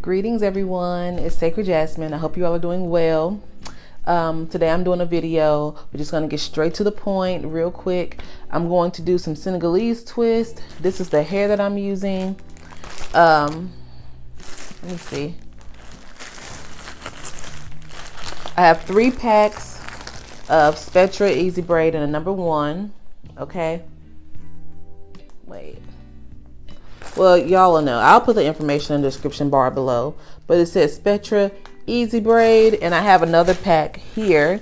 Greetings everyone, it's Sacred Jasmine. I hope you all are doing well. Today I'm doing a video. We're just gonna get straight to the point real quick. I'm going to do some Senegalese twist. This is the hair that I'm using. Let me see. I have 3 packs of Spetra EZ Braid and a number 1. Okay. Wait. Well, y'all will know. I'll put the information in the description bar below. But it says Spetra EZ Braid, and I have another pack here.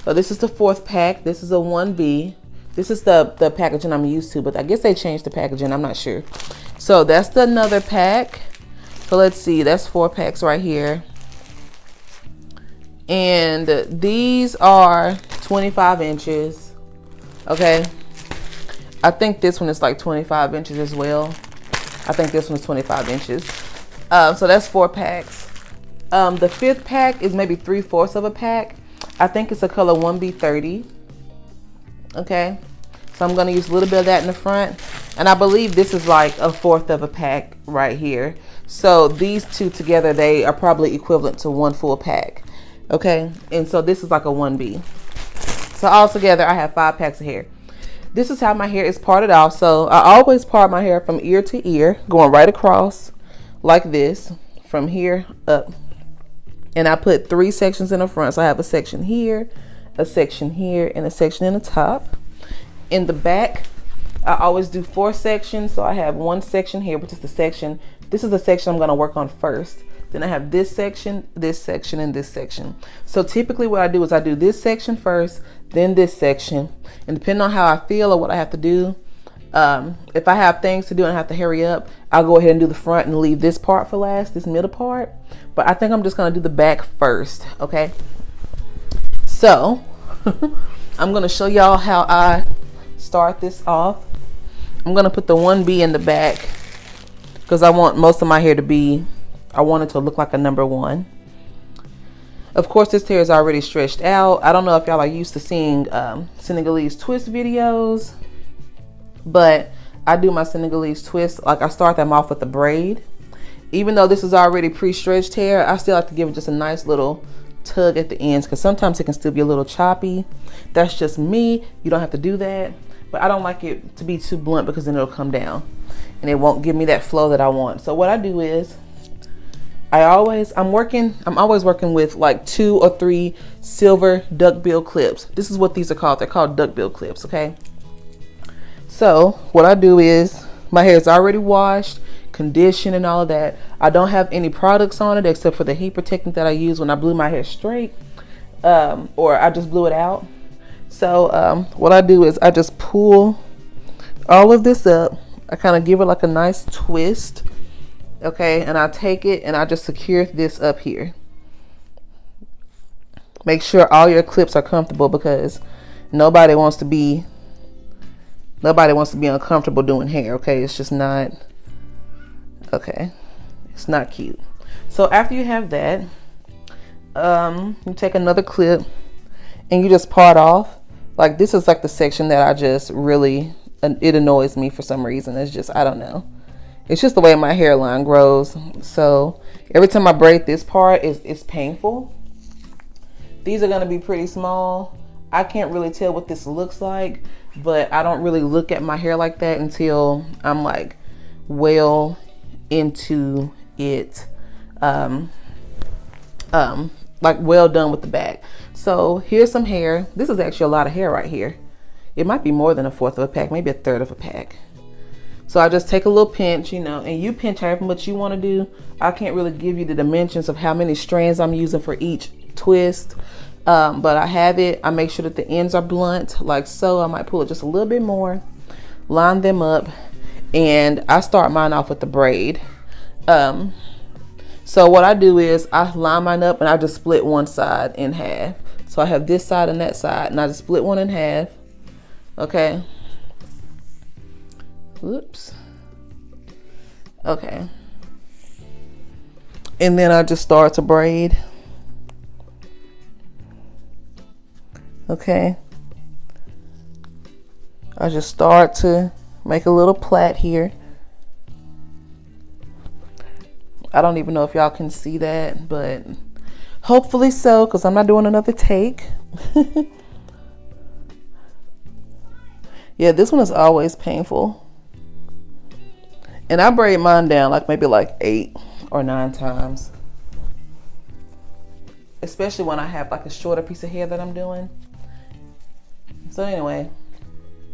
So this is the 4th pack. This is a 1B. This is the packaging I'm used to, but I guess they changed the packaging. I'm not sure. So that's another pack. So let's see. That's 4 packs right here. And these are 25 inches. Okay. I think this one is like 25 inches as well. I think this one is 25 inches. So that's 4 packs. The 5th pack is maybe 3/4 of a pack. I think it's a color 1B30. Okay. So I'm going to use a little bit of that in the front. And I believe this is like 1/4 of a pack right here. So these two together, they are probably equivalent to 1 full pack. Okay. And so this is like a 1B. So all together, I have 5 packs of hair. This is how my hair is parted off. So I always part my hair from ear to ear, going right across like this, from here up. And I put 3 sections in the front. So I have a section here, a section here, and a section in the top. In the back, I always do 4 sections. So I have 1 section here, which is the section. This is the section I'm going to work on first. Then I have this section, and this section. So typically what I do is I do this section first, then this section. And depending on how I feel or what I have to do, if I have things to do and I have to hurry up, I'll go ahead and do the front and leave this part for last, this middle part. But I think I'm just going to do the back first, okay? So I'm going to show y'all how I start this off. I'm going to put the 1B in the back because I want most of my hair to be, I want it to look like a number 1. Of course, this hair is already stretched out. I don't know if y'all are used to seeing Senegalese twist videos, but I do my Senegalese twist. Like I start them off with a braid. Even though this is already pre-stretched hair, I still like to give it just a nice little tug at the ends because sometimes it can still be a little choppy. That's just me. You don't have to do that. But I don't like it to be too blunt because then it'll come down and it won't give me that flow that I want. So what I do is I'm always working with like 2 or 3 silver duckbill clips. This is what these are called. They're called duckbill clips, okay? So what I do is my hair is already washed, conditioned and all of that. I don't have any products on it except for the heat protectant that I use when I blew my hair straight, or I just blew it out. So what I do is I just pull all of this up. I kind of give it like a nice twist. Okay, and I take it and I just secure this up here. Make sure all your clips are comfortable because nobody wants to be uncomfortable doing hair. Okay, it's just not, okay, it's not cute. So after you have that, you take another clip and you just part off. Like this is like the section that I just really, it annoys me for some reason. It's just, I don't know. It's just the way my hairline grows. So every time I braid this part, it's painful. These are going to be pretty small. I can't really tell what this looks like, but I don't really look at my hair like that until I'm like well into it, like well done with the back. So here's some hair. This is actually a lot of hair right here. It might be more than 1/4 of a pack, maybe 1/3 of a pack. So I just take a little pinch, you know, and you pinch however much you want to do. I can't really give you the dimensions of how many strands I'm using for each twist. But I have it. I make sure that the ends are blunt, like so. I might pull it just a little bit more, line them up, and I start mine off with the braid. So what I do is I line mine up and I just split one side in half. So I have this side and that side, and I just split one in half. Okay. Whoops. Okay. And then I just start to braid. Okay. I just start to make a little plait here. I don't even know if y'all can see that, but hopefully so, because I'm not doing another take. Yeah, this one is always painful. And I braid mine down like maybe like 8 or 9 times. Especially when I have like a shorter piece of hair that I'm doing. So anyway,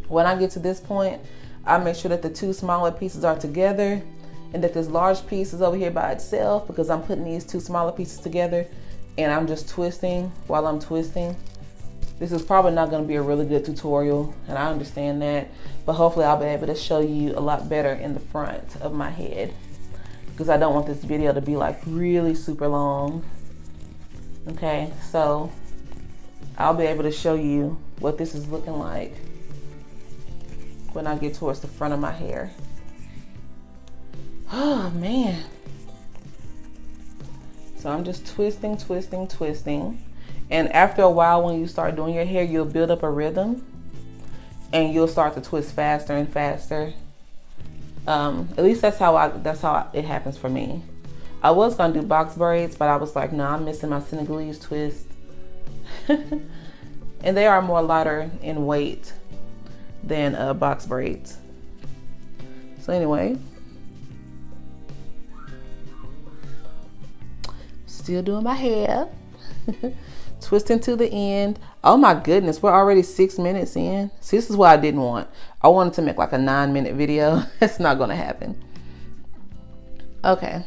when I get to this point, I make sure that the 2 smaller pieces are together and that this large piece is over here by itself, because I'm putting these 2 smaller pieces together and I'm just twisting while I'm twisting. This is probably not going to be a really good tutorial, and I understand that, but hopefully I'll be able to show you a lot better in the front of my head, because I don't want this video to be like really super long. Okay, so I'll be able to show you what this is looking like when I get towards the front of my hair. Oh man. So I'm just twisting, twisting, twisting. And after a while, when you start doing your hair, you'll build up a rhythm and you'll start to twist faster and faster. At least that's how it happens for me. I was gonna do box braids, but I was like, no, I'm missing my Senegalese twist. And they are more lighter in weight than box braids. So anyway, still doing my hair. Twisting to the end. Oh my goodness, we're already 6 minutes in. See, this is what I didn't want. I wanted to make like a 9-minute video. That's not gonna happen. Okay.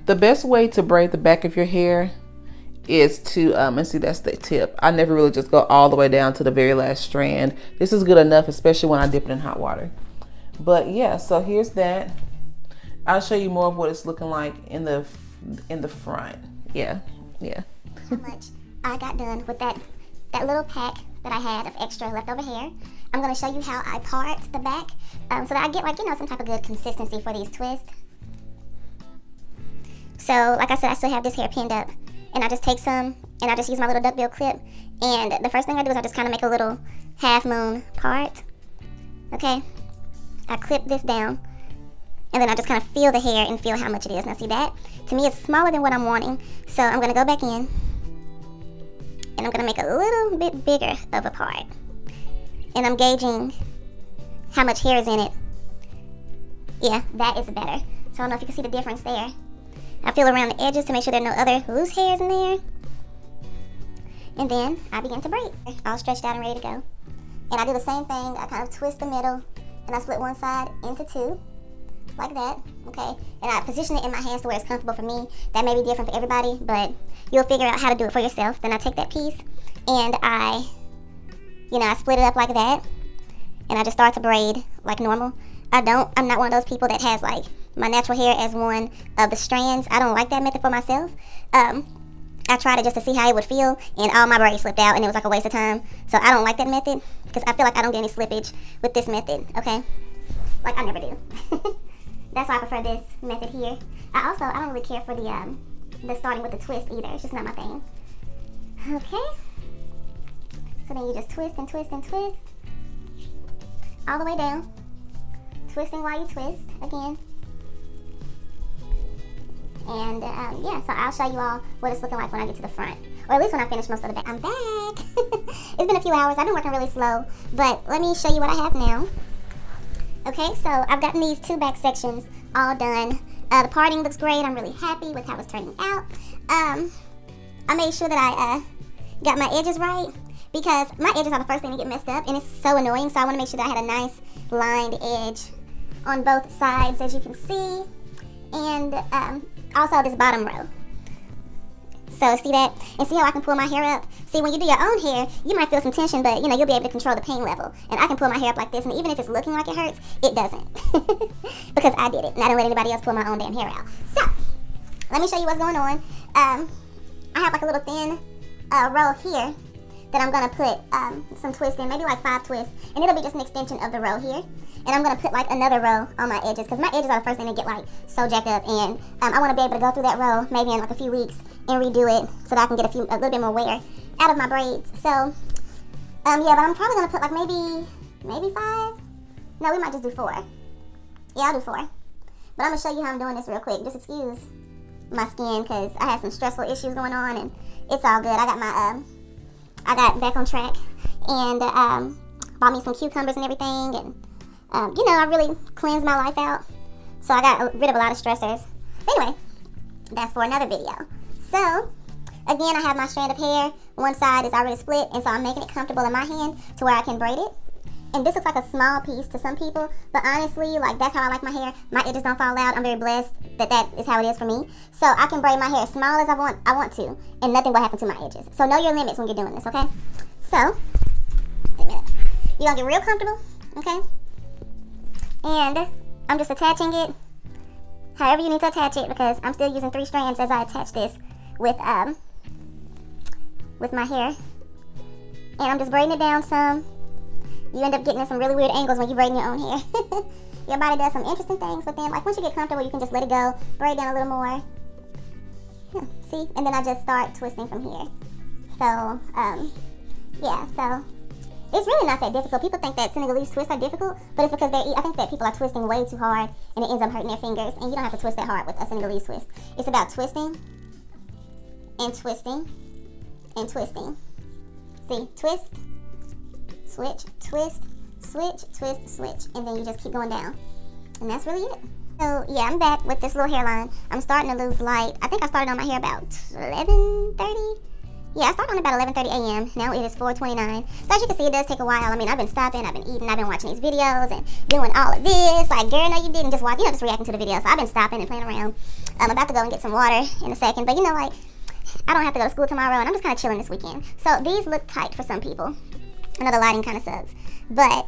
The best way to braid the back of your hair is to, and see, that's the tip. I never really just go all the way down to the very last strand. This is good enough, especially when I dip it in hot water. But yeah, so here's that. I'll show you more of what it's looking like in the front. Yeah. How much I got done with that little pack that I had of extra leftover hair. I'm going to show you how I part the back so that I get, like, you know, some type of good consistency for these twists. So like I said, I still have this hair pinned up, and I just take some and I just use my little duckbill clip, and the first thing I do is I just kind of make a little half moon part. Okay, I clip this down, and then I just kind of feel the hair and feel how much it is. Now see that? To me, it's smaller than what I'm wanting, so I'm going to go back in and I'm going to make a little bit bigger of a part. And I'm gauging how much hair is in it. Yeah, that is better. So I don't know if you can see the difference there. I feel around the edges to make sure there are no other loose hairs in there. And then I begin to braid. All stretched out and ready to go. And I do the same thing. I kind of twist the middle and I split one side into 2. Like that, okay? And I position it in my hands to where it's comfortable for me. That may be different for everybody, but you'll figure out how to do it for yourself. Then I take that piece and I split it up like that, and I just start to braid like normal. I'm not one of those people that has like my natural hair as one of the strands. I don't like that method for myself. I tried it just to see how it would feel, and all my braids slipped out, and it was like a waste of time. So I don't like that method because I feel like I don't get any slippage with this method, okay? Like I never do. That's why I prefer this method here. I don't really care for the starting with the twist either. It's just not my thing. Okay. So then you just twist and twist and twist all the way down. Twisting while you twist again. And yeah, so I'll show you all what it's looking like when I get to the front. Or at least when I finish most of the back. I'm back. It's been a few hours. I've been working really slow. But let me show you what I have now. Okay, so I've gotten these 2 back sections all done. The parting looks great. I'm really happy with how it's turning out. I made sure that I got my edges right, because my edges are the first thing to get messed up, and it's so annoying. So I want to make sure that I had a nice lined edge on both sides, as you can see, and also this bottom row. So see that? And see how I can pull my hair up? See, when you do your own hair, you might feel some tension, but you know, you'll be able to control the pain level. And I can pull my hair up like this, and even if it's looking like it hurts, it doesn't. Because I did it, and I didn't let anybody else pull my own damn hair out. So, let me show you what's going on. I have like a little thin row here that I'm going to put some twists in, maybe like 5 twists. And it'll be just an extension of the row here. And I'm going to put like another row on my edges, because my edges are the first thing to get like so jacked up. And I want to be able to go through that row maybe in like a few weeks and redo it so that I can get a little bit more wear out of my braids. So, yeah, but I'm probably going to put like maybe 5. No, we might just do 4. Yeah, I'll do 4. But I'm going to show you how I'm doing this real quick. Just excuse my skin because I had some stressful issues going on, and it's all good. I got back on track and bought me some cucumbers and everything, and you know, I really cleansed my life out. So I got rid of a lot of stressors. Anyway, that's for another video. So, again, I have my strand of hair. One side is already split, and so I'm making it comfortable in my hand to where I can braid it. And this looks like a small piece to some people, but honestly, like, that's how I like my hair. My edges don't fall out. I'm very blessed that that is how it is for me. So I can braid my hair as small as I want to, and nothing will happen to my edges. So know your limits when you're doing this, okay? So, wait a minute. You're gonna get real comfortable, okay? And I'm just attaching it however you need to attach it, because I'm still using 3 strands as I attach this with my hair. And I'm just braiding it down some. You end up getting in some really weird angles when you're braiding your own hair. Your body does some interesting things, but then, like, once you get comfortable, you can just let it go, braid down a little more. Yeah, see? And then I just start twisting from here. So, yeah, so it's really not that difficult. People think that Senegalese twists are difficult, but it's because I think that people are twisting way too hard, and it ends up hurting their fingers, and you don't have to twist that hard with a Senegalese twist. It's about twisting, and twisting, and twisting. See? Twist, switch, twist, switch, twist, switch, and then you just keep going down. And that's really it. So, yeah, I'm back with this little hairline. I'm starting to lose light. I think I started on my hair about 11:30. Yeah, I started on about 11:30 a.m. Now it is 4:29. So as you can see, it does take a while. I mean, I've been stopping, I've been eating, I've been watching these videos and doing all of this. Like, girl, no, you didn't just watch, just reacting to the video. So I've been stopping and playing around. I'm about to go and get some water in a second. But, like, I don't have to go to school tomorrow, and I'm just kind of chilling this weekend. So these look tight for some people. I know the lighting kind of sucks. But,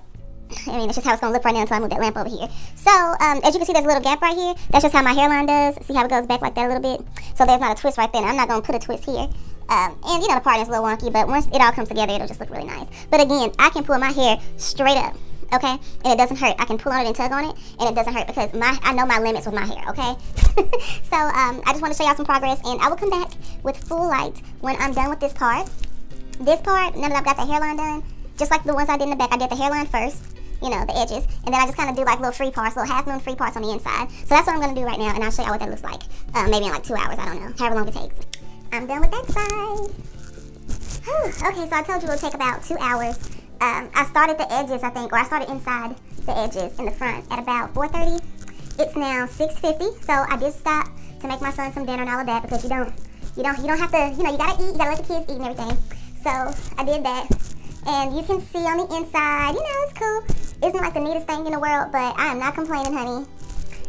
I mean, it's just how it's going to look right now until I move that lamp over here. So, as you can see, there's a little gap right here. That's just how my hairline does. See how it goes back like that a little bit? So there's not a twist right there. I'm not going to put a twist here. And, the part is a little wonky, but once it all comes together, it'll just look really nice. But again, I can pull my hair straight up, okay? And it doesn't hurt. I can pull on it and tug on it, and it doesn't hurt because I know my limits with my hair, okay? So, I just want to show y'all some progress, and I will come back with full light when I'm done with this part. This part, now that I've got the hairline done, just like the ones I did in the back, I did the hairline first, the edges, and then I just kind of do like little free parts, little half moon free parts on the inside. So that's what I'm going to do right now, and I'll show y'all what that looks like. Maybe in like 2 hours, I don't know, however long it takes. I'm done with that side. Okay, so I told you it would take about 2 hours. I started the edges, I think, or I started inside the edges in the front at about 4:30. It's now 6:50, so I did stop to make my son some dinner and all of that, because you don't have to, you gotta eat, you gotta let the kids eat and everything. So I did that, and you can see on the inside, it's cool. It's not like the neatest thing in the world, but I am not complaining, honey.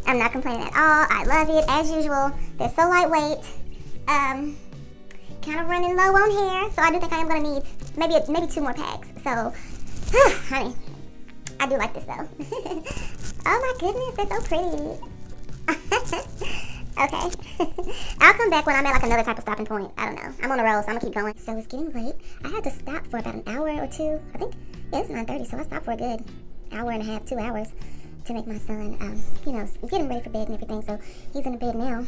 I'm not complaining at all. I love it as usual. They're so lightweight. Kind of running low on hair, so I do think I am going to need maybe 2 more packs. So, honey, I do like this though. Oh my goodness, they're so pretty. Okay. I'll come back when I'm at like another type of stopping point. I don't know. I'm on a roll, so I'm going to keep going. So it's getting late. I had to stop for about an hour or 2. I think, it's 9:30, so I stopped for a good hour and a half, 2 hours to make my son, get him ready for bed and everything. So he's in the bed now.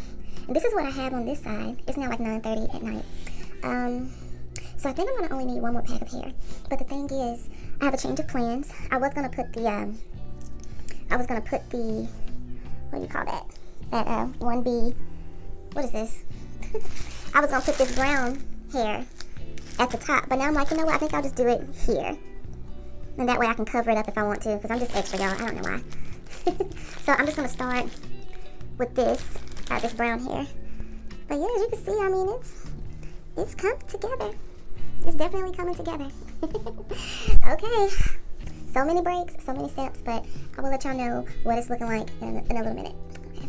And this is what I have on this side. It's now like 9:30 at night. So I think I'm going to only need 1 more pack of hair. But the thing is, I have a change of plans. I was going to put the, what do you call that? That 1B, what is this? I was going to put this brown hair at the top. But now I'm like, you know what? I think I'll just do it here. And that way I can cover it up if I want to. Because I'm just extra, y'all. I don't know why. So I'm just going to start with this brown hair. But yeah, as you can see, I mean, it's coming together. It's definitely coming together. Okay. So many breaks, so many steps, but I will let y'all know what it's looking like in a little minute. Okay.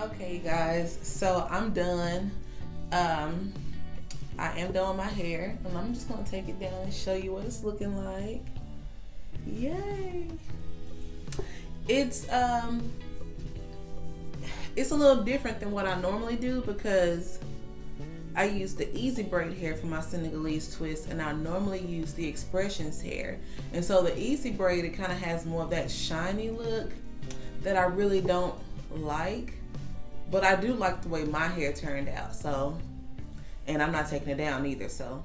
Okay guys, so I'm done. I am done with my hair, and I'm just gonna take it down and show you what it's looking like. Yay! It's a little different than what I normally do because I use the EZ Braid hair for my Senegalese twist, and I normally use the Expressions hair. And so the EZ Braid, it kind of has more of that shiny look that I really don't like, but I do like the way my hair turned out. So, and I'm not taking it down either. So,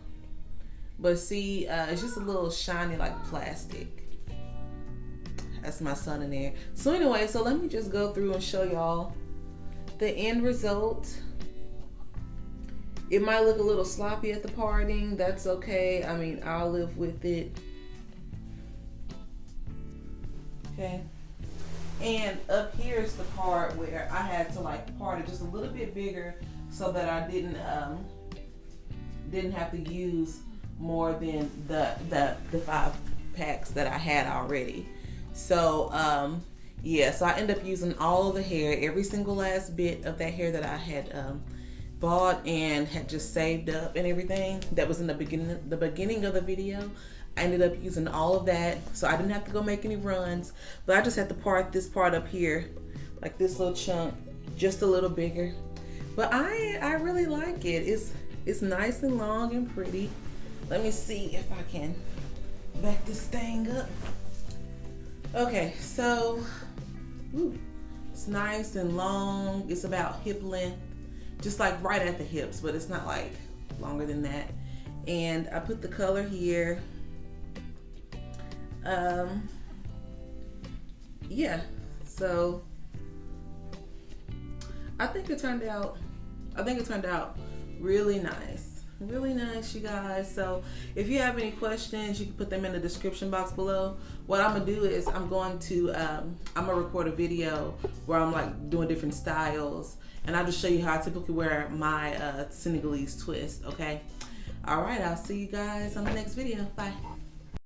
but see, it's just a little shiny like plastic. That's my son in there. So anyway, so let me just go through and show y'all the end result. It might look a little sloppy at the parting. That's okay. I mean, I'll live with it. Okay. And up here is the part where I had to like part it just a little bit bigger so that I didn't have to use more than the 5 packs that I had already. So yeah, so I end up using all of the hair, every single last bit of that hair that I had bought and had just saved up and everything that was in the beginning of the video. I ended up using all of that, so I didn't have to go make any runs, but I just had to part this part up here, like this little chunk, just a little bigger. But I really like it. It's nice and long and pretty. Let me see if I can back this thing up. Okay, so it's nice and long. It's about hip length, just like right at the hips, but it's not like longer than that. And I put the color here. Yeah, so I think it turned out really nice, you guys. So if you have any questions, you can put them in the description box below. What I'm gonna do is I'm gonna record a video where I'm like doing different styles, and I'll just show you how I typically wear my Senegalese twist. Okay, all right, I'll see you guys on the next video. Bye.